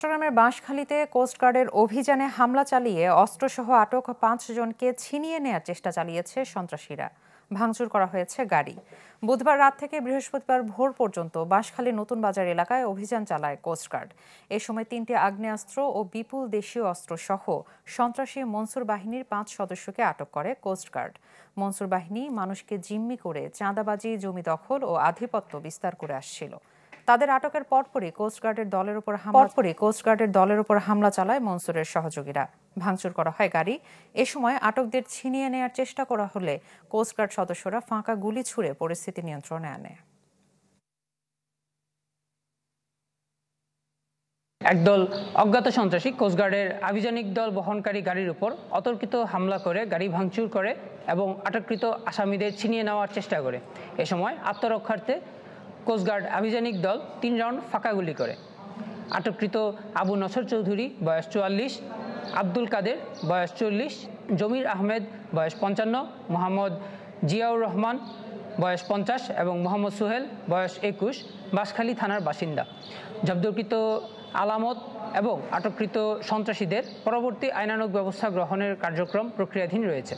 চট্টগ্রামের বাঁশখালীতে কোস্টগার্ডের অভিযানে হামলা চালিয়ে অস্ত্রসহ আটক ৫ জনকে ছিনিয়ে নেয়ার চেষ্টা চালিয়েছে সন্ত্রাসীরা। ভাঙচুর করা হয়েছে গাড়ি। বুধবার রাত থেকে বৃহস্পতিবার ভোর পর্যন্ত বাঁশখালী নতুন বাজার এলাকায় অভিযান চালায় কোস্টগার্ড। এ সময় ৩টি আগ্নেয়াস্ত্র ও বিপুল দেশীয় অস্ত্রসহ সন্ত্রাসী মনসুর বাহিনীর ৫ সদস্যকে আটক করে কোস্টগার্ড। মনসুর বাহিনী মানুষকে জিম্মি করে চাঁদাবাজি, জমি দখল ও আধিপত্য বিস্তার করে আসছিল। তাদের আটকের পরপরই কোস্টগার্ডের দলের উপর হামলা চালায় মনসুরের সহযোগীরা। ভাঙচুর করা হয় গাড়ি। এ সময় আটকদের ছিনিয়ে নেয়ার চেষ্টা করা হলে কোস্টগার্ড সদস্যরা ফাঁকা গুলি ছুড়ে পরিস্থিতি নিয়ন্ত্রণে আনে। একদল অজ্ঞাত সন্ত্রাসী কোস্টগার্ডের আভিযানিক দল বহনকারী গাড়ির উপর অতর্কিত হামলা করে গাড়ি ভাঙচুর করে এবং আটককৃত আসামিদের ছিনিয়ে নেওয়ার চেষ্টা করে। এ সময় আত্মরক্ষার্থে কোস্টগার্ড আভিযানিক দল ৩ রাউন্ড ফাঁকা গুলি করে। আটককৃত আবু নসর চৌধুরী বয়স ৪৪, আব্দুল কাদের বয়স ৪০, জমির আহমেদ বয়স ৫৫, মোহাম্মদ জিয়াউর রহমান বয়স ৫০ এবং মোহাম্মদ সোহেল বয়স ২১ বাঁশখালী থানার বাসিন্দা। জব্দকৃত আলামত এবং আটককৃত সন্ত্রাসীদের পরবর্তী আইনানুগ ব্যবস্থা গ্রহণের কার্যক্রম প্রক্রিয়াধীন রয়েছে।